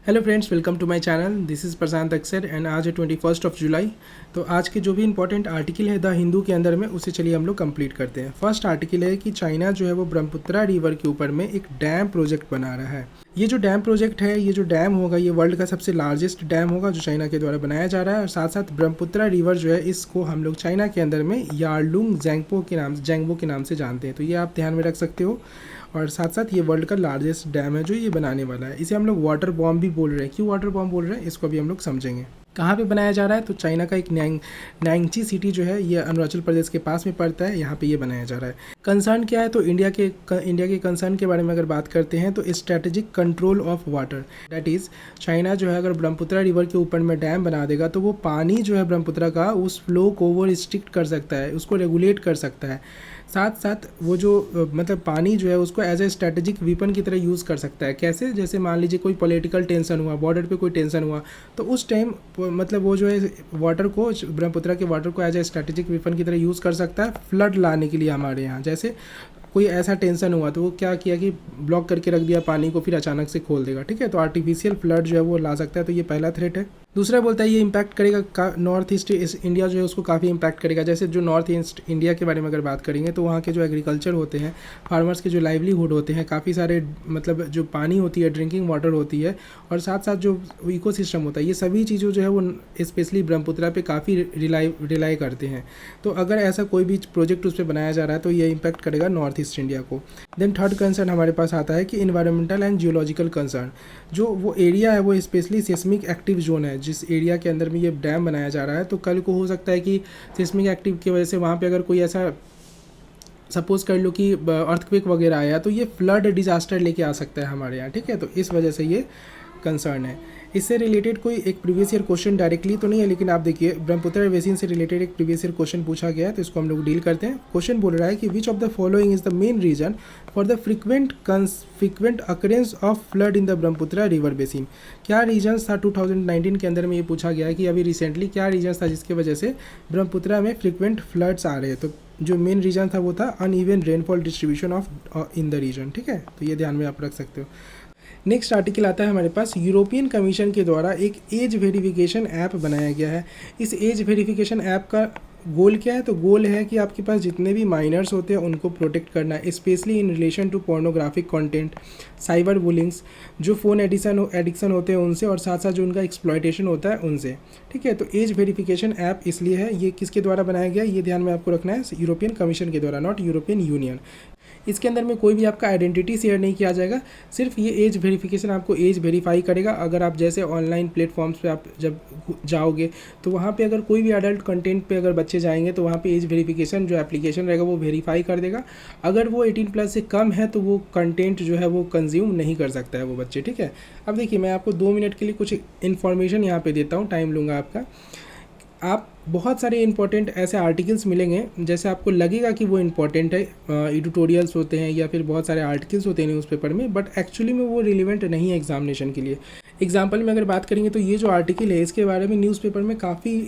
Hello friends, welcome to my channel. This is Prashant अक्सर and आज है 21 जुलाई। तो आज के जो भी इंपॉर्टेंट आर्टिकल है द हिंदू के अंदर में, उसे चलिए हम लोग कंप्लीट करते हैं। फर्स्ट आर्टिकल है कि चाइना जो है वो ब्रह्मपुत्रा रिवर के ऊपर में एक डैम प्रोजेक्ट बना रहा है। ये जो डैम प्रोजेक्ट है, ये जो डैम होगा, ये वर्ल्ड का सबसे लार्जेस्ट डैम होगा जो चाइना के द्वारा बनाया जा रहा है। और साथ साथ ब्रह्मपुत्रा रिवर जो है, इसको हम लोग चाइना के अंदर में यार्लुंग जैंगबो के नाम से जानते हैं। तो ये आप ध्यान में रख सकते हो। और साथ साथ ये वर्ल्ड का लार्जेस्ट डैम है जो ये बनाने वाला है। इसे हम लोग वाटर बॉम्ब भी बोल रहे हैं। क्यों वाटर बॉम्ब बोल रहे हैं, इसको भी हम लोग समझेंगे। कहाँ पे बनाया जा रहा है, तो चाइना का एक नैंगची सिटी जो है, ये अरुणाचल प्रदेश के पास में पड़ता है। यहाँ पे ये बनाया जा रहा है। कंसर्न क्या है, तो इंडिया के कंसर्न के बारे में अगर बात करते हैं तो strategic control of water, that is China जो है अगर ब्रह्मपुत्रा रिवर के ऊपर में डैम बना देगा तो वो पानी जो है ब्रह्मपुत्रा का, उस फ्लो को वो रिस्ट्रिक्ट कर सकता है, उसको रेगुलेट कर सकता है। साथ साथ वो जो मतलब पानी जो है उसको एज ए स्ट्रेटेजिक वीपन की तरह यूज़ कर सकता है। कैसे, जैसे मान लीजिए कोई पॉलिटिकल टेंशन हुआ, बॉर्डर पे कोई टेंशन हुआ, तो उस टाइम मतलब वो जो है वाटर को, ब्रह्मपुत्रा के वाटर को एज ए स्ट्रेटेजिक वीपन की तरह यूज़ कर सकता है फ्लड लाने के लिए हमारे यहाँ। जैसे कोई ऐसा टेंशन हुआ तो वो क्या किया कि ब्लॉक करके रख दिया पानी को, फिर अचानक से खोल देगा। ठीक है, तो आर्टिफिशियल फ्लड जो है वो ला सकता है। तो ये पहला थ्रेट है। दूसरा बोलता है ये इम्पैक्ट करेगा नॉर्थ ईस्ट इंडिया जो है उसको काफ़ी इम्पैक्ट करेगा। जैसे जो नॉर्थ ईस्ट इंडिया के बारे में अगर बात करेंगे तो वहाँ के जो एग्रीकल्चर होते हैं, फार्मर्स के जो लाइवलीहुड होते हैं, काफ़ी सारे मतलब जो पानी होती है, ड्रिंकिंग वाटर होती है, और साथ साथ जो इकोसिस्टम होता है, ये सभी चीज़ों जो है वो स्पेशली ब्रह्मपुत्रा पे काफ़ी रिलाई करते हैं। तो अगर ऐसा कोई भी प्रोजेक्ट उस पर बनाया जा रहा है तो ये इम्पैक्ट करेगा नॉर्थ ईस्ट इंडिया को। देन थर्ड कंसर्न हमारे पास आता है कि इन्वायरमेंटल एंड जियोलॉजिकल कंसर्न। जो वो एरिया है वो स्पेशली सेस्मिक एक्टिव जोन है। जिस एरिया के अंदर में ये डैम बनाया जा रहा है, तो कल को हो सकता है कि सेस्मिक एक्टिव की वजह से वहाँ पे अगर कोई ऐसा, सपोज कर लो कि अर्थक्वेक वगैरह आया, तो ये फ्लड डिजास्टर लेके आ सकता है हमारे यहाँ। ठीक है, तो इस वजह से ये कंसर्न है। इससे रिलेटेड कोई एक प्रीवियस ईयर क्वेश्चन डायरेक्टली तो नहीं है, लेकिन आप देखिए ब्रह्मपुत्रा बेसिन से रिलेटेड एक प्रीवियस ईयर क्वेश्चन पूछा गया है, तो इसको हम लोग डील करते हैं। क्वेश्चन बोल रहा है कि which of the following is the main reason for the frequent occurrence of flood in the Brahmaputra river basin. क्या रीजन्स था 2019 के अंदर में, ये पूछा गया है कि अभी रिसेंटली क्या रीजन्स था जिसकी वजह से ब्रह्मपुत्रा में फ्रिक्वेंट फ्लड्स आ रहे हैं। तो जो मेन रीजन था वो था uneven rainfall distribution of in the region. ठीक है, तो ये ध्यान में आप रख सकते हो। नेक्स्ट आर्टिकल आता है हमारे पास, यूरोपियन कमीशन के द्वारा एक एज वेरिफिकेशन ऐप बनाया गया है। इस एज वेरिफिकेशन ऐप का गोल क्या है, तो गोल है कि आपके पास जितने भी माइनर्स होते हैं उनको प्रोटेक्ट करना है, specially in relation to pornographic content, cyber bullyings, जो फ़ोन एडिक्शन होते हैं उनसे, और साथ साथ जो उनका एक्सप्लॉयटेशन होता है उनसे। ठीक है, तो एज वेरिफिकेशन ऐप इसलिए है, ये किसके द्वारा बनाया गया, ये ध्यान में आपको रखना है, यूरोपियन कमीशन के द्वारा, नॉट यूरोपियन यूनियन। इसके अंदर में कोई भी आपका आइडेंटिटी शेयर नहीं किया जाएगा, सिर्फ ये एज वेरिफिकेशन आपको एज वेरीफाई करेगा। अगर आप जैसे ऑनलाइन प्लेटफॉर्म्स पे आप जब जाओगे तो वहाँ पे अगर कोई भी अडल्ट कंटेंट पे अगर बच्चे जाएंगे तो वहाँ पे एज वेरिफिकेशन जो एप्लीकेशन रहेगा वो वेरीफाई कर देगा। अगर वो 18+ से कम है तो वो कंटेंट जो है वो कंज्यूम नहीं कर सकता है वो बच्चे। ठीक है, अब देखिए मैं आपको 2 मिनट के लिए कुछ इन्फॉर्मेशन यहाँ पर देता हूँ, टाइम लूँगा आपका। आप बहुत सारे इंपॉर्टेंट ऐसे आर्टिकल्स मिलेंगे, जैसे आपको लगेगा कि वो इंपॉर्टेंट है, एडिटोरियल्स होते हैं या फिर बहुत सारे आर्टिकल्स होते हैं न्यूज़पेपर में, बट एक्चुअली में वो रिलेवेंट नहीं है एग्जामिनेशन के लिए। एग्जाम्पल में अगर बात करेंगे तो ये जो आर्टिकल है इसके बारे में न्यूज़पेपर में काफ़ी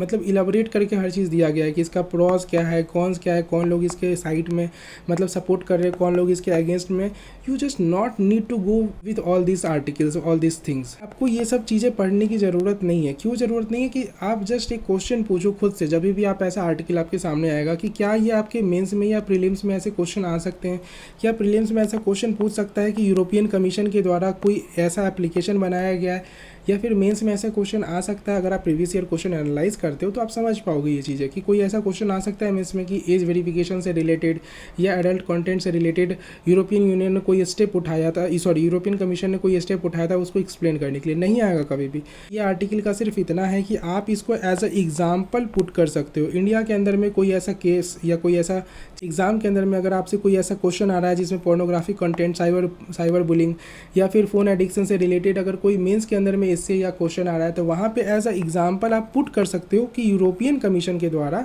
मतलब इलाबोरेट करके हर चीज़ दिया गया है कि इसका प्रॉस क्या है, कॉन्स क्या है, कौन लोग इसके साइड में मतलब सपोर्ट कर रहे हैं, कौन लोग इसके अगेंस्ट में। You just not need to go with all this articles, all this things. आपको ये सब चीज़ें पढ़ने की ज़रूरत नहीं है। क्यों ज़रूरत नहीं है, कि आप जस्ट एक क्वेश्चन पूछो खुद से, जब भी आप ऐसा आर्टिकल आपके सामने आएगा कि क्या ये आपके मेंस में या प्रीलिम्स में ऐसे क्वेश्चन आ सकते हैं, क्या प्रीलिम्स में ऐसा क्वेश्चन पूछ सकता है कि यूरोपियन कमीशन के द्वारा कोई ऐसा एप्लीकेशन बनाया गया है, या फिर मेंस में ऐसा क्वेश्चन आ सकता है। अगर आप प्रीवियस ईयर क्वेश्चन एनालाइज करते हो तो आप समझ पाओगे ये चीज़ें कि कोई ऐसा क्वेश्चन आ सकता है मेंस में कि एज वेरिफिकेशन से रिलेटेड या एडल्ट कंटेंट से रिलेटेड यूरोपियन यूनियन ने कोई स्टेप उठाया था, यूरोपियन कमीशन ने कोई स्टेप उठाया था उसको एक्सप्लेन करने के लिए। नहीं आएगा कभी भी। ये आर्टिकल का सिर्फ इतना है कि आप इसको एज अ एग्जाम्पल पुट कर सकते हो। इंडिया के अंदर में कोई ऐसा केस या कोई ऐसा एग्जाम के अंदर में अगर आपसे कोई ऐसा क्वेश्चन आ रहा है जिसमें पोर्नोग्राफिक कंटेंट, साइबर बुलिंग या फिर फ़ोन एडिक्शन से रिलेटेड अगर कोई मेंस के अंदर में इससे या क्वेश्चन आ रहा है, तो वहाँ पे एज अ एग्जाम्पल आप पुट कर सकते हो कि यूरोपियन कमीशन के द्वारा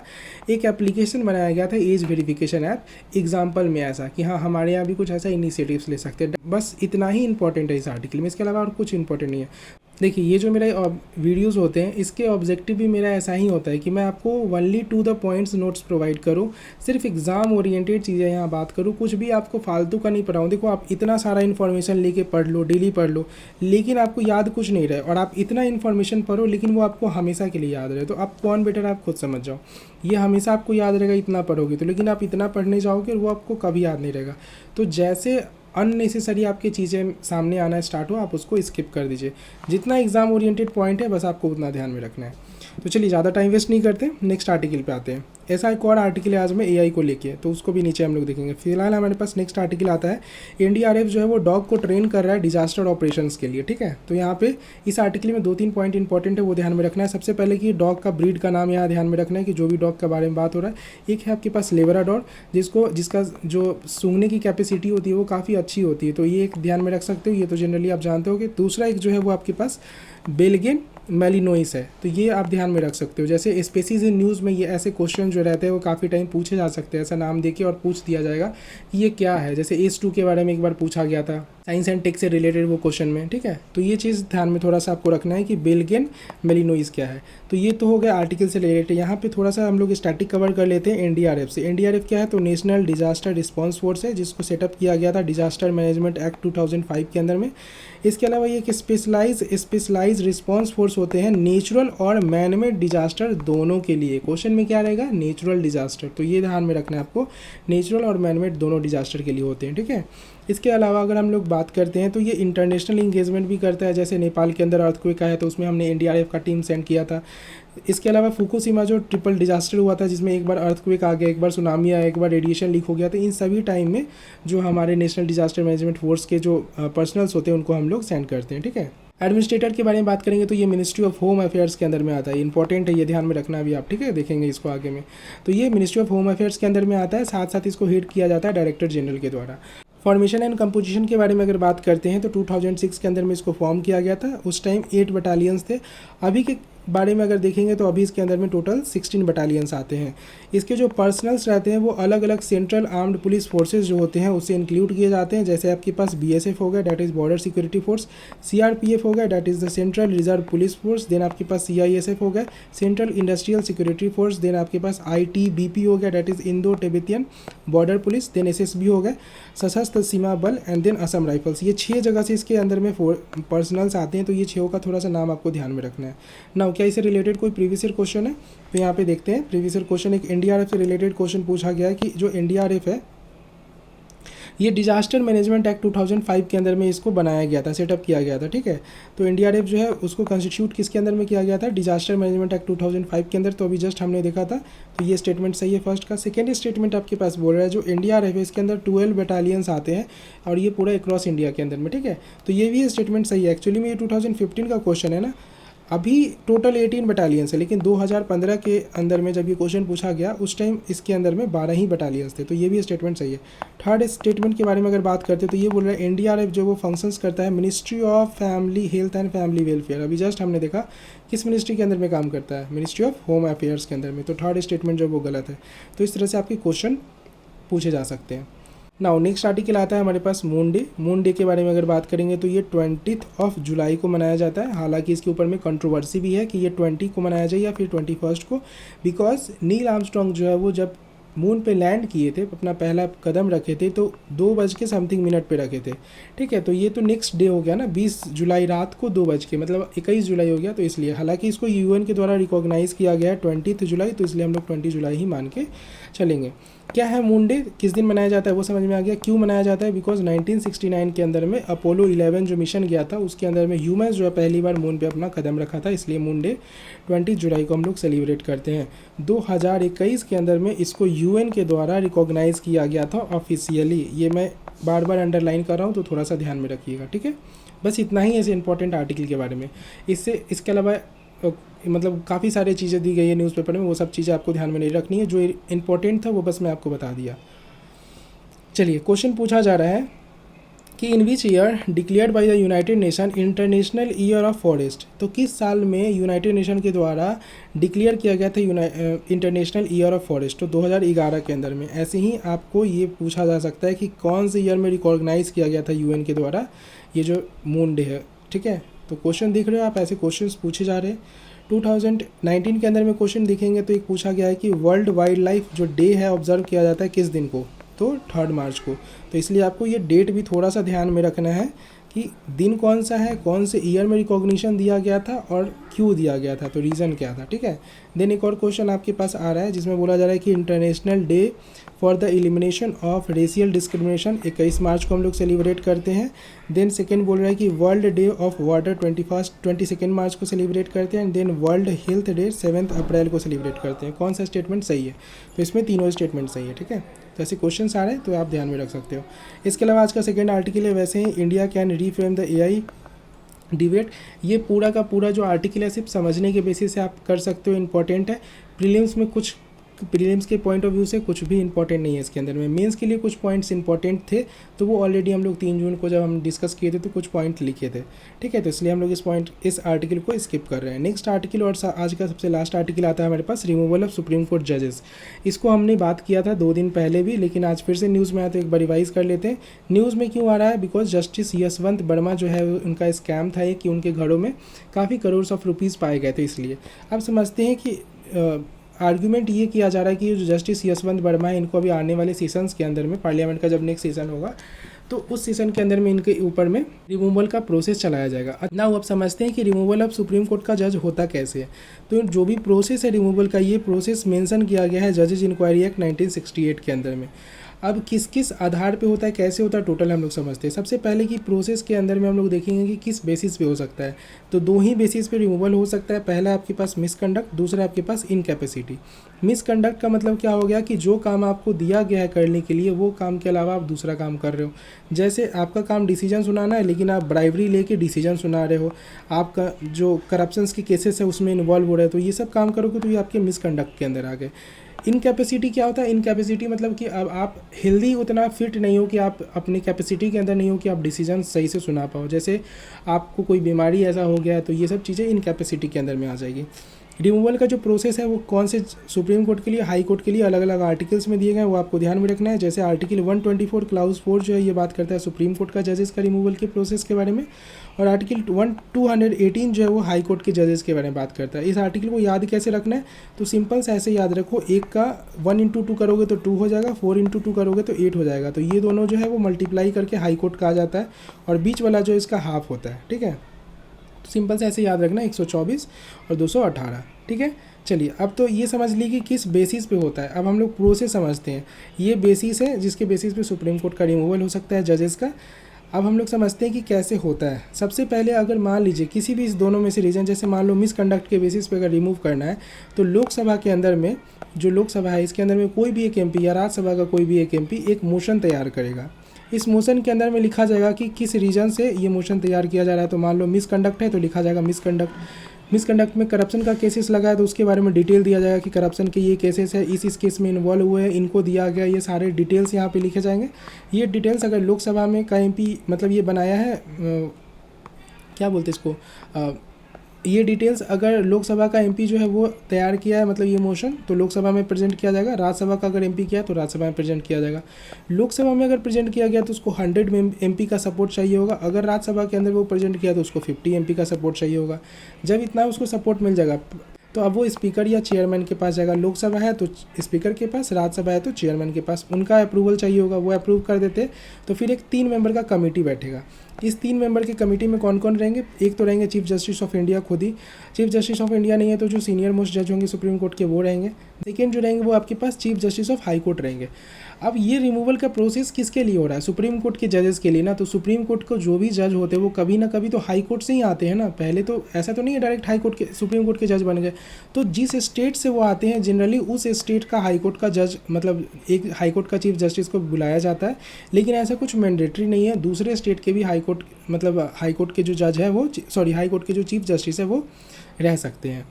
एक एप्लीकेशन बनाया गया था एज वेरिफिकेशन ऐप, एग्जाम्पल में ऐसा कि हाँ हमारे यहाँ भी कुछ ऐसा इनिशिएटिव्स ले सकते हैं। बस इतना ही इंपॉर्टेंट है इस आर्टिकल में, इसके अलावा और कुछ इंपॉर्टेंट नहीं है। देखिए ये जो मेरा वीडियोज़ होते हैं इसके ऑब्जेक्टिव भी मेरा ऐसा ही होता है कि मैं आपको only to the points notes provide करूँ, सिर्फ एग्ज़ाम ओरिएंटेड चीज़ें यहाँ बात करूँ, कुछ भी आपको फालतू का नहीं पढ़ाऊँ। देखो आप इतना सारा इन्फॉर्मेशन लेके पढ़ लो, डेली पढ़ लो, लेकिन आपको याद कुछ नहीं रहे, और आप इतना इन्फॉर्मेशन पढ़ो लेकिन वो आपको हमेशा के लिए याद रहे, तो आप कौन बेटर आप खुद समझ जाओ। ये हमेशा आपको याद रहेगा इतना पढ़ोगे तो, लेकिन आप इतना पढ़ने जाओगे वो आपको कभी याद नहीं रहेगा। तो जैसे अननेसेसरी आपकी चीज़ें सामने आना स्टार्ट हो आप उसको स्किप कर दीजिए। जितना एग्जाम ओरिएंटेड पॉइंट है बस आपको उतना ध्यान में रखना है। तो चलिए ज़्यादा टाइम वेस्ट नहीं करते, नेक्स्ट आर्टिकल पे आते हैं। ऐसा एक और आर्टिकल है आज में एआई को लेके, तो उसको भी नीचे हम लोग देखेंगे। फिलहाल हमारे पास नेक्स्ट आर्टिकल आता है, एनडीआरएफ जो है वो डॉग को ट्रेन कर रहा है डिजास्टर ऑपरेशंस के लिए, ठीक है। तो यहाँ पे इस आर्टिकल में 2-3 पॉइंट इंपॉर्टेंट है वो ध्यान में रखना है। सबसे पहले कि डॉग का ब्रीड का नाम यहाँ ध्यान में रखना है कि जो भी डॉग के बारे में बात हो रहा है। एक है आपके पास लेब्राडोर जिसका जो सूंघने की कैपेसिटी होती है वो काफ़ी अच्छी होती है, तो ये एक ध्यान में रख सकते हो, ये तो जनरली आप जानते हो। कि दूसरा एक जो है वो आपके पास बेल्गियन मेलिनोइस है, तो ये आप ध्यान में रख सकते हो। जैसे स्पेसीज इन न्यूज़ में ये ऐसे क्वेश्चन जो रहते हैं वो काफ़ी टाइम पूछे जा सकते हैं, ऐसा नाम देके और पूछ दिया जाएगा कि ये क्या है। जैसे एस2 के बारे में एक बार पूछा गया था साइंस एंड टेक से रिलेटेड वो क्वेश्चन में, ठीक है। तो ये चीज़ ध्यान में थोड़ा सा आपको रखना है कि बेल्गियन मेलिनोइस क्या है। तो ये तो हो गया आर्टिकल से रिलेटेड। यहाँ पे थोड़ा सा हम लोग स्टैटिक कवर कर लेते हैं एनडीआरएफ से। एनडीआरएफ क्या है, तो नेशनल डिजास्टर रिस्पांस फोर्स है, जिसको सेटअप किया गया था डिजास्टर मैनेजमेंट एक्ट 2005 के अंदर में। इसके अलावा ये एक स्पेशलाइज रिस्पांस फोर्स होते हैं नेचुरल और मैनमेड डिजास्टर दोनों के लिए। क्वेश्चन में क्या रहेगा, नेचुरल डिजास्टर, तो ये ध्यान में रखना है आपको, नेचुरल और मैनमेड दोनों डिजास्टर के लिए होते हैं, ठीक है। इसके अलावा अगर हम लोग बात करते हैं तो ये इंटरनेशनल इंगेजमेंट भी करता है। जैसे नेपाल के अंदर अर्थक्वेक आया तो उसमें हमने एनडीआरएफ का टीम सेंड किया था। इसके अलावा फुकुशिमा जो ट्रिपल डिजास्टर हुआ था जिसमें एक बार अर्थक्वेक आ गया, एक बार सुनामी आया, एक बार रेडिएशन लीक हो गया, तो इन सभी टाइम में जो हमारे नेशनल डिजास्टर मैनेजमेंट फोर्स के जो पर्सनल्स होते हैं उनको हम लोग सेंड करते हैं, ठीक है। एडमिनिस्ट्रेटर के बारे में बात करेंगे तो ये मिनिस्ट्री ऑफ होम अफेयर्स के अंदर में आता है। इंपॉर्टेंट है, ये ध्यान में रखना भी आप, ठीक है, देखेंगे इसको आगे में। तो ये मिनिस्ट्री ऑफ होम अफेयर्स के अंदर में आता है, साथ साथ इसको हेड किया जाता है डायरेक्टर जनरल के द्वारा। फॉर्मेशन एंड कंपोजिशन के बारे में अगर बात करते हैं तो 2006 के अंदर में इसको फॉर्म किया गया था। उस टाइम 8 बटालियंस थे। अभी के बारे में अगर देखेंगे तो अभी इसके अंदर में टोटल 16 बटालियंस आते हैं। इसके जो पर्सनल्स रहते हैं वो अलग अलग सेंट्रल आर्म्ड पुलिस फोर्सेज जो होते हैं उससे इंक्लूड किए जाते हैं। जैसे आपके पास बीएसएफ हो गया, that is border security force, CRPF हो गया, that is the central reserve police force, then आपके पास सीआईएसएफ हो गया, central industrial security force, then आपके पास आईटीबीपी हो गया, that is Indo Tibetan border police, then SSB हो गया, सशस्त्र सीमा बल, एंड देन असम राइफल्स। ये 6 जगह से इसके अंदर में पर्सनल्स आते हैं, तो ये 6 का थोड़ा सा नाम आपको ध्यान में रखना है ना। क्या इससे रिलेटेड कोई प्रीवियस ईयर क्वेश्चन है तो यहाँ पे देखते हैं। प्रीवियस ईयर क्वेश्चन एक एनडीआरएफ से रिलेटेड क्वेश्चन पूछा गया है कि जो एनडीआरएफ है ये डिजास्टर मैनेजमेंट एक्ट 2005 के अंदर में इसको बनाया गया था, सेटअप किया गया था, ठीक है। तो एनडीआरएफ जो है उसको कंस्टिट्यूट किसके अंदर में किया गया था, डिजास्टर मैनेजमेंट एक्ट 2005 के अंदर। तो अभी जस्ट हमने देखा था, तो ये स्टेटमेंट सही है फर्स्ट का। सेकेंड स्टेटमेंट आपके पास बोल रहा है जो एनडीआरएफ है इसके अंदर 12 बटालियंस आते हैं और ये पूरा अक्रॉस इंडिया के अंदर में, ठीक है। तो ये भी स्टेटमेंट सही है। एक्चुअली में ये 2015 का क्वेश्चन है ना, अभी टोटल 18 बटालियंस है, लेकिन 2015 के अंदर में जब ये क्वेश्चन पूछा गया उस टाइम इसके अंदर में 12 ही बटालियंस थे, तो ये भी स्टेटमेंट सही है। थर्ड स्टेटमेंट के बारे में अगर बात करते हैं तो ये बोल रहा है एनडीआरएफ जो वो फंक्शंस करता है ministry of family health and family welfare. अभी जस्ट हमने देखा किस मिनिस्ट्री के अंदर में काम करता है, मिनिस्ट्री ऑफ होम अफेयर्स के अंदर में। तो थर्ड स्टेटमेंट जो वो गलत है। तो इस तरह से आपके क्वेश्चन पूछे जा सकते हैं। नाउ नेक्स्ट आर्टिकल आता है हमारे पास मून डे। मून डे के बारे में अगर बात करेंगे तो ये 20 जुलाई को मनाया जाता है। हालांकि इसके ऊपर में कंट्रोवर्सी भी है कि ये 20 को मनाया जाए या फिर 21 को, बिकॉज नील आर्मस्ट्रॉन्ग जो है वो जब मून पे लैंड किए थे, अपना पहला कदम रखे थे, तो 2:समथिंग पे रखे थे, ठीक है। तो ये तो नेक्स्ट डे हो गया ना, 20 जुलाई रात को 2 बजे, मतलब 21 जुलाई हो गया। तो इसलिए हालांकि इसको यूएन के द्वारा रिकॉग्नाइज़ किया गया है 20 जुलाई, तो इसलिए हम लोग 20 जुलाई ही मान के चलेंगे। क्या है मून डे, किस दिन मनाया जाता है वो समझ में आ गया। क्यों मनाया जाता है, बिकॉज 1969 के अंदर में अपोलो 11 जो मिशन गया था उसके अंदर में ह्यूमंस जो है पहली बार मून पे अपना कदम रखा था, इसलिए मून डे 20 जुलाई को हम लोग सेलिब्रेट करते हैं। 2021 के अंदर में इसको यूएन के द्वारा रिकॉग्नाइज़ किया गया था ऑफिशियली। ये मैं बार बार अंडरलाइन कर रहा हूँ, तो थोड़ा सा ध्यान में रखिएगा, ठीक है। बस इतना ही ऐसे इंपॉर्टेंट आर्टिकल के बारे में। इसके अलावा मतलब काफ़ी सारी चीज़ें दी गई है न्यूज़पेपर में, वो सब चीज़ें आपको ध्यान में नहीं रखनी है। जो इंपॉर्टेंट था वो बस मैं आपको बता दिया। चलिए, क्वेश्चन पूछा जा रहा है कि in which year declared by the United Nation International Year of Forest. तो किस साल में यूनाइटेड नेशन के द्वारा डिक्लेयर किया गया था इंटरनेशनल ईयर ऑफ फॉरेस्ट। तो 2011 के अंदर में। ऐसे ही आपको ये पूछा जा सकता है कि कौन से ईयर में रिकॉग्नाइज़ किया गया था यूएन के द्वारा ये जो मून डे है, ठीक है। तो क्वेश्चन देख रहे हो आप, ऐसे क्वेश्चंस पूछे जा रहे हैं। 2019 के अंदर में क्वेश्चन देखेंगे तो एक पूछा गया है कि वर्ल्ड वाइल्ड लाइफ जो डे है ऑब्जर्व किया जाता है किस दिन को, तो 3 मार्च को। तो इसलिए आपको ये डेट भी थोड़ा सा ध्यान में रखना है कि दिन कौन सा है, कौन से ईयर में रिकॉग्निशन दिया गया था और क्यों दिया गया था, तो रीज़न क्या था, ठीक है। देन एक और क्वेश्चन आपके पास आ रहा है जिसमें बोला जा रहा है कि international day for the elimination of racial discrimination 21 मार्च को हम लोग सेलिब्रेट करते हैं। देन सेकेंड बोल रहा है कि वर्ल्ड डे ऑफ वाटर 22 मार्च को सेलिब्रेट करते हैं। देन वर्ल्ड हेल्थ डे 7 अप्रैल को सेलिब्रेट करते हैं। कौन सा स्टेटमेंट सही है, तो इसमें तीनों स्टेटमेंट सही है, ठीक है। तो ऐसे क्वेश्चन आ रहे हैं तो आप ध्यान में रख सकते हो। इसके अलावा आज का सेकेंड आर्टिकल है वैसे ही India can reframe the AI debate. ये पूरा का पूरा जो आर्टिकल है सिर्फ समझने के बेसिस से आप कर सकते हो, इंपॉर्टेंट है। प्रीलिम्स के पॉइंट ऑफ व्यू से कुछ भी इंपॉर्टेंट नहीं है इसके अंदर में। मेंस के लिए कुछ पॉइंट्स इंपॉर्टेंट थे तो वो ऑलरेडी हम लोग 3 जून को जब हम डिस्कस किए थे तो कुछ पॉइंट लिखे थे, ठीक है। तो इसलिए हम लोग इस आर्टिकल को स्किप कर रहे हैं। नेक्स्ट आर्टिकल और आज का सबसे लास्ट आर्टिकल आता है हमारे पास, रिमूवल ऑफ सुप्रीम कोर्ट जजेस। इसको हमने बात किया था 2 दिन पहले भी, लेकिन आज फिर से न्यूज़ में आया तो एक बार रिवाइज कर लेते हैं। न्यूज़ में क्यों आ रहा है, बिकॉज जस्टिस यशवंत वर्मा जो है उनका स्कैम था कि उनके घरों में काफ़ी करोड़ ऑफ रुपीज़ पाए गए थे। इसलिए अब समझते हैं कि आर्ग्यूमेंट ये किया जा रहा है कि जो जस्टिस यशवंत वर्मा है इनको अभी आने वाले सेशंस के अंदर में, पार्लियामेंट का जब नेक्स्ट सेशन होगा तो उस सेशन के अंदर में इनके ऊपर में रिमूवल का प्रोसेस चलाया जाएगा। ना अब समझते हैं कि रिमूवल ऑफ सुप्रीम कोर्ट का जज होता कैसे है। तो जो भी प्रोसेस है रिमूवल का, ये प्रोसेस मेंशन किया गया है जजेज इंक्वायरी एक्ट 1968 के अंदर में। अब किस किस आधार पे होता है, कैसे होता है, टोटल हम लोग समझते हैं। सबसे पहले कि प्रोसेस के अंदर में हम लोग देखेंगे कि किस बेसिस पे हो सकता है। तो 2 ही बेसिस पे रिमूवल हो सकता है। पहला आपके पास मिसकंडक्ट, दूसरा आपके पास इनकैपेसिटी। मिसकंडक्ट का मतलब क्या हो गया कि जो काम आपको दिया गया है करने के लिए वो काम के अलावा आप दूसरा काम कर रहे हो। जैसे आपका काम डिसीजन सुनाना है लेकिन आप ब्राइवरी लेके डिसीजन सुना रहे हो, आपका जो करप्शंस के केसेस है उसमें इन्वॉल्व हो रहे हो, तो ये सब काम करोगे तो ये आपके मिसकंडक्ट के अंदर आ गए। इनकैपेसिटी क्या होता है, इनकैपेसिटी मतलब कि अब आप हेल्दी उतना फिट नहीं हो कि आप अपनी कैपेसिटी के अंदर नहीं हो कि आप डिसीजन सही से सुना पाओ। जैसे आपको कोई बीमारी ऐसा हो गया है तो ये सब चीज़ें इनकैपेसिटी के अंदर में आ जाएगी। रिमूवल का जो प्रोसेस है वो कौन से सुप्रीम कोर्ट के लिए, हाई कोर्ट के लिए अलग अलग आर्टिकल्स में दिए गए हैं, वो आपको ध्यान में रखना है। जैसे आर्टिकल 124 क्लाउज 4 जो है ये बात करता है सुप्रीम कोर्ट का जजेस का रिमूवल के प्रोसेस के बारे में, और आर्टिकल 218 जो है वो हाई कोर्ट के जजेस के बारे में बात करता है। इस आर्टिकल को याद कैसे रखना है, तो सिंपल से ऐसे याद रखो, एक का 1 × 2 करोगे तो 2 हो जाएगा, 4 × 2 करोगे तो 8 हो जाएगा। तो ये दोनों जो है वो मल्टीप्लाई करके हाई कोर्ट का आ जाता है और बीच वाला जो इसका हाफ होता है, ठीक है। तो सिंपल से ऐसे याद रखना 124 और 218, ठीक है। चलिए अब तो ये समझ ली कि किस बेसिस पे होता है। अब हम लोग प्रोसेस समझते हैं। ये बेसिस है जिसके बेसिस पे सुप्रीम कोर्ट का रिमूवल हो सकता है जजेस का। अब हम लोग समझते हैं कि कैसे होता है। सबसे पहले अगर मान लीजिए किसी भी इस दोनों में से रीजन, जैसे मान लो मिसकंडक्ट के बेसिस पे अगर रिमूव करना है तो लोकसभा के अंदर में, जो लोकसभा है इसके अंदर में कोई भी एक MP या राज्यसभा का कोई भी एक MP एक मोशन तैयार करेगा। इस मोशन के अंदर में लिखा जाएगा कि किस रीजन से ये मोशन तैयार किया जा रहा है। तो मान लो मिसकंडक्ट है तो लिखा जाएगा मिसकंडक्ट में करप्शन का केसेस लगा है तो उसके बारे में डिटेल दिया जाएगा कि करप्शन के ये केसेस है, इस केस में इन्वॉल्व हुए हैं, इनको दिया गया, ये सारे डिटेल्स यहाँ पे लिखे जाएंगे। ये डिटेल्स अगर लोकसभा में का MP मतलब ये बनाया है क्या बोलते हैं इसको, ये डिटेल्स अगर लोकसभा का MP जो है वो तैयार किया है मतलब ये मोशन, तो लोकसभा में प्रेजेंट किया जाएगा। राज्यसभा का अगर MP किया तो राज्यसभा में प्रेजेंट किया जाएगा। लोकसभा में अगर प्रेजेंट किया गया तो उसको 100 MP का सपोर्ट चाहिए होगा। अगर राज्यसभा के अंदर वो प्रेजेंट किया तो उसको 50 MP का सपोर्ट चाहिए होगा। जब इतना उसको सपोर्ट मिल जाएगा तो अब वो स्पीकर या चेयरमैन के पास जाएगा। लोकसभा है तो स्पीकर के पास, राज्यसभा है तो चेयरमैन के पास, उनका अप्रूवल चाहिए होगा, वो अप्रूव कर देते तो फिर एक 3 मेंबर का कमेटी बैठेगा। इस 3 मेंबर की कमेटी में कौन कौन रहेंगे, एक तो रहेंगे चीफ जस्टिस ऑफ इंडिया खुद ही, चीफ जस्टिस ऑफ इंडिया नहीं है तो जो सीनियर मोस्ट जज होंगे सुप्रीम कोर्ट के वो रहेंगे। सेकेंड जो रहेंगे वो आपके पास chief justice of high court रहेंगे। अब ये रिमूवल का प्रोसेस किसके लिए हो रहा है, सुप्रीम कोर्ट के जजेस के लिए ना। तो सुप्रीम कोर्ट को जो भी जज होते हैं वो कभी ना कभी तो हाई कोर्ट से ही आते हैं ना। पहले तो ऐसा तो नहीं है डायरेक्ट हाई कोर्ट के सुप्रीम कोर्ट के जज बन गए। तो जिस स्टेट से वो आते हैं जनरली उस स्टेट का हाई कोर्ट का जज मतलब एक हाई कोर्ट का चीफ जस्टिस को बुलाया जाता है। लेकिन ऐसा कुछ मैंडेटरी नहीं है, दूसरे स्टेट के भी हाई कोर्ट मतलब हाई कोर्ट के जो जज है वो हाई कोर्ट के जो चीफ जस्टिस है वो रह सकते हैं।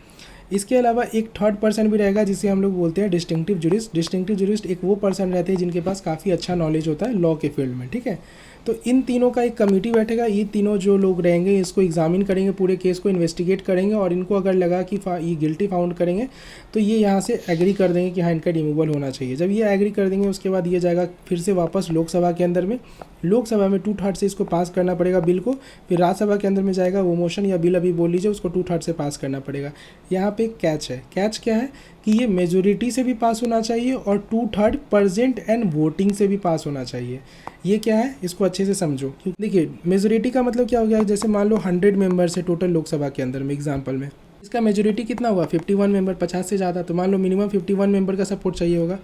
इसके अलावा एक थर्ड पर्सन भी रहेगा जिसे हम लोग बोलते हैं डिस्टिंक्टिव जुरिस्ट। डिस्टिंक्टिव जुरिस्ट एक वो पर्सन रहते हैं जिनके पास काफ़ी अच्छा नॉलेज होता है लॉ के फील्ड में, ठीक है। तो इन तीनों का एक कमेटी बैठेगा, ये तीनों जो लोग रहेंगे इसको एग्जामिन करेंगे, पूरे केस को इन्वेस्टिगेट करेंगे और इनको अगर लगा कि ये गिल्टी फाउंड करेंगे तो ये यहाँ से एग्री कर देंगे कि हाँ इनका रिमूवल होना चाहिए। जब ये एग्री कर देंगे उसके बाद ये जाएगा फिर से वापस लोकसभा के अंदर में, लोकसभा में 2/3 से इसको पास करना पड़ेगा बिल को, फिर राज्यसभा के अंदर में जाएगा, वो मोशन या बिल अभी बोल लीजिए उसको 2/3 से पास करना पड़ेगा। यहाँ पे कैच है, कैच क्या है कि ये मेजोरिटी से भी पास होना चाहिए और 2/3 प्रेजेंट एंड वोटिंग से भी पास होना चाहिए। ये क्या है इसको अच्छे से समझो। देखिए मेजोरिटी का मतलब क्या हो गया, जैसे मान लो 100 मेंबर्स है टोटल लोकसभा के अंदर में एग्जाम्पल में, इसका मेजोरिटी कितना होगा 51 मेंबर, 50 से ज़्यादा, तो मान लो मिनिमम 51 मेंबर का सपोर्ट चाहिए होगा।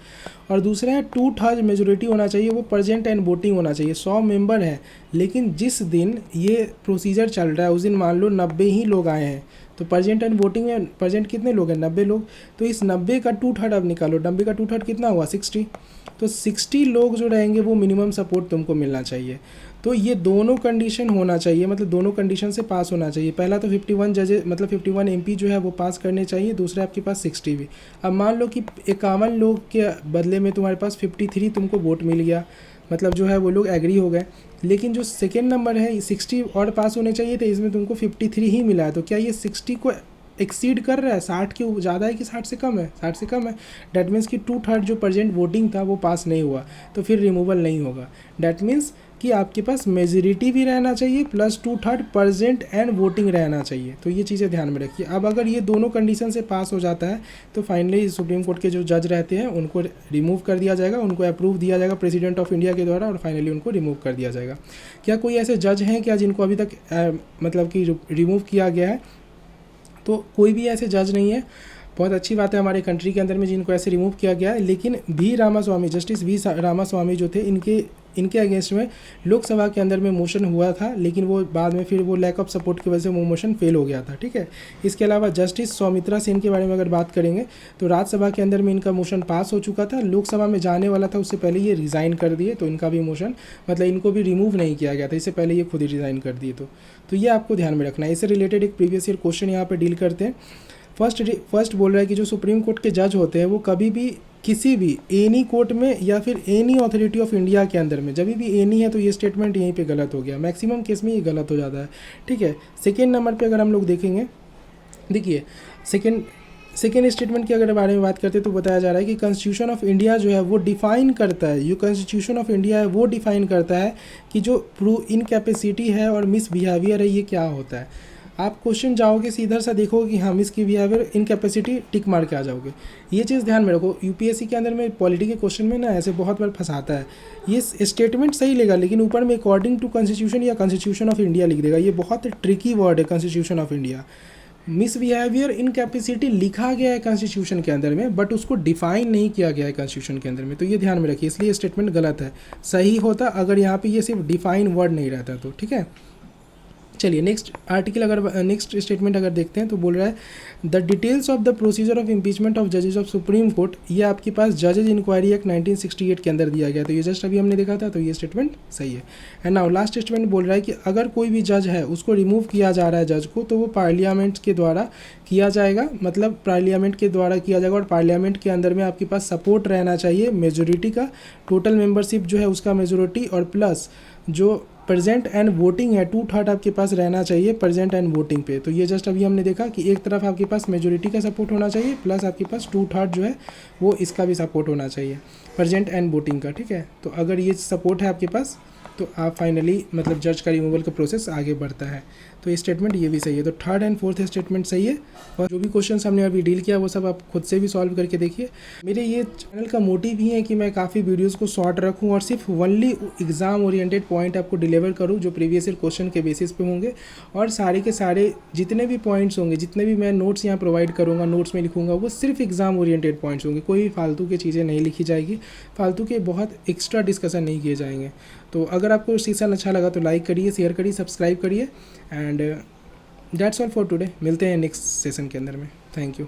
और दूसरा है 2/3 मेजोरिटी होना चाहिए, वो प्रेजेंट एंड वोटिंग होना चाहिए। 100 मेंबर है लेकिन जिस दिन ये प्रोसीजर चल रहा है उस दिन मान लो 90 ही लोग आए हैं, तो प्रेजेंट एंड वोटिंग में प्रेजेंट कितने लोग हैं 90 लोग, तो इस 90 का 2/3 अब निकालो, 90 का 2/3 कितना हुआ 60, तो 60 लोग जो रहेंगे वो मिनिमम सपोर्ट तुमको मिलना चाहिए। तो ये दोनों कंडीशन होना चाहिए, मतलब दोनों कंडीशन से पास होना चाहिए। पहला तो 51 जजेस मतलब 51 MP जो है वो पास करने चाहिए, दूसरा आपके पास 60 भी। अब मान लो कि 51 लोग के बदले में तुम्हारे पास 53 तुमको वोट मिल गया, मतलब जो है वो लोग एग्री हो गए, लेकिन जो सेकेंड नंबर है 60 और पास होने चाहिए थे, इसमें तुमको 53 ही मिला है। तो क्या ये 60 को एक्सीड कर रहा है, 60 के ज़्यादा है कि 60 से कम है, 60 से कम है। डैट मीन्स कि 2/3 जो प्रेजेंट वोटिंग था वो पास नहीं हुआ, तो फिर रिमूवल नहीं होगा। डैट मीन्स कि आपके पास मेजोरिटी भी रहना चाहिए प्लस 2/3 प्रेजेंट एंड वोटिंग रहना चाहिए। तो ये चीज़ें ध्यान में रखिए। अब अगर ये दोनों कंडीशन से पास हो जाता है तो फाइनली सुप्रीम कोर्ट के जो जज रहते हैं उनको रिमूव कर दिया जाएगा, उनको अप्रूव दिया जाएगा प्रेसिडेंट ऑफ इंडिया के द्वारा और फाइनली उनको रिमूव कर दिया जाएगा। क्या कोई ऐसे जज हैं क्या जिनको अभी तक मतलब कि रिमूव किया गया है? तो कोई भी ऐसे जज नहीं है। बहुत अच्छी बात है हमारे कंट्री के अंदर में जिनको ऐसे रिमूव किया गया है, लेकिन V Ramaswamy, justice V Ramaswamy जो थे इनके अगेंस्ट में लोकसभा के अंदर में मोशन हुआ था, लेकिन वो बाद में फिर वो लैक ऑफ सपोर्ट की वजह से वो मोशन फेल हो गया था। ठीक है, इसके अलावा जस्टिस सौमित्रा सेन के बारे में अगर बात करेंगे तो राज्यसभा के अंदर में इनका मोशन पास हो चुका था, लोकसभा में जाने वाला था उससे पहले ये रिज़ाइन कर दिए, तो इनका भी मोशन मतलब इनको भी रिमूव नहीं किया गया था, इससे पहले ये खुद ही रिज़ाइन कर दिए। तो ये आपको ध्यान में रखना है। इससे रिलेटेड एक प्रीवियस ईयर क्वेश्चन यहाँ पर डील करते हैं। फर्स्ट बोल रहा है कि जो सुप्रीम कोर्ट के जज होते हैं वो कभी भी किसी भी एनी कोर्ट में या फिर एनी अथॉरिटी ऑफ इंडिया के अंदर में, जब भी एनी है तो ये स्टेटमेंट यहीं पे गलत हो गया, मैक्सिमम केस में ये गलत हो जाता है। ठीक है, सेकेंड नंबर पे अगर हम लोग देखेंगे, देखिए सेकेंड स्टेटमेंट के अगर बारे में बात करते हैं तो बताया जा रहा है कि कॉन्स्टिट्यूशन ऑफ इंडिया जो है वो डिफ़ाइन करता है, जो कॉन्स्टिट्यूशन ऑफ इंडिया है वो डिफ़ाइन करता है कि जो इनकैपेसिटी है और मिसबिहेवियर है ये क्या होता है। आप क्वेश्चन जाओगे सीधा सा देखोगे कि हाँ मिसबिहेवियर इनकैपेसिटी टिक मार के आ जाओगे। ये चीज़ ध्यान में रखो, यूपीएससी के अंदर में पॉलिटी के क्वेश्चन में ना ऐसे बहुत बार फंसाता है। ये स्टेटमेंट सही लेगा लेकिन ऊपर में अकॉर्डिंग टू कॉन्स्टिट्यूशन या कॉन्स्टिट्यूशन ऑफ इंडिया लिख देगा। ये बहुत ट्रिकी वर्ड है constitution of India. Misbehaviour incapacity लिखा गया है कॉन्स्टिट्यूशन के अंदर में, बट उसको डिफाइन नहीं किया गया है कॉन्स्टिट्यूशन के अंदर में, तो ये ध्यान में रखिए। इसलिए स्टेटमेंट गलत है। सही होता अगर यहाँ पे ये सिर्फ डिफाइन वर्ड नहीं रहता तो। ठीक है, चलिए नेक्स्ट स्टेटमेंट अगर देखते हैं तो बोल रहा है the details of the procedure of impeachment of जजेस ऑफ सुप्रीम कोर्ट। ये आपके पास जजेज इंक्वायरी एक्ट 1968 के अंदर दिया गया, तो ये जस्ट अभी हमने देखा था, तो ये स्टेटमेंट सही है। एंड नाउ लास्ट स्टेटमेंट बोल रहा है कि अगर कोई भी जज है उसको रिमूव किया जा रहा है जज को, तो वो पार्लियामेंट के द्वारा किया जाएगा, मतलब पार्लियामेंट के द्वारा किया जाएगा और पार्लियामेंट के अंदर में आपके पास सपोर्ट रहना चाहिए मेजोरिटी का, टोटल मेंबरशिप जो है उसका मेजोरिटी और प्लस जो प्रेजेंट एंड वोटिंग है 2/3 आपके पास रहना चाहिए प्रेजेंट एंड वोटिंग पे। तो ये जस्ट अभी हमने देखा कि एक तरफ आपके पास मेजोरिटी का सपोर्ट होना चाहिए प्लस आपके पास 2/3 जो है वो इसका भी सपोर्ट होना चाहिए प्रेजेंट एंड वोटिंग का। ठीक है, तो अगर ये सपोर्ट है आपके पास तो आप फाइनली मतलब जज का रिमूवल का प्रोसेस आगे बढ़ता है। तो ये स्टेटमेंट ये भी सही है। तो थर्ड एंड फोर्थ स्टेटमेंट सही है और जो भी क्वेश्चन हमने अभी डील किया वो सब आप खुद से भी सॉल्व करके देखिए। मेरे ये चैनल का मोटिव ही है कि मैं काफ़ी वीडियोस को शॉर्ट रखूं और सिर्फ ओनली एग्ज़ाम ओरिएंटेड पॉइंट आपको डिलीवर करूं जो प्रीवियस ईयर क्वेश्चन के बेसिस पे होंगे, और सारे के सारे जितने भी पॉइंट्स होंगे, जितने भी मैं नोट्स यहाँ प्रोवाइड करूँगा, नोट्स में लिखूँगा, वो सिर्फ एग्ज़ाम ओरिएंटेड पॉइंट्स होंगे। कोई भी फालतू की चीज़ें नहीं लिखी जाएगी, फालतू के बहुत एक्स्ट्रा डिस्कशन नहीं किए जाएंगे। तो अगर आपको सेशन अच्छा लगा तो लाइक करिए, शेयर करिए, सब्सक्राइब करिए and that's all for today. मिलते हैं नेक्स्ट सेशन के अंदर में। Thank you.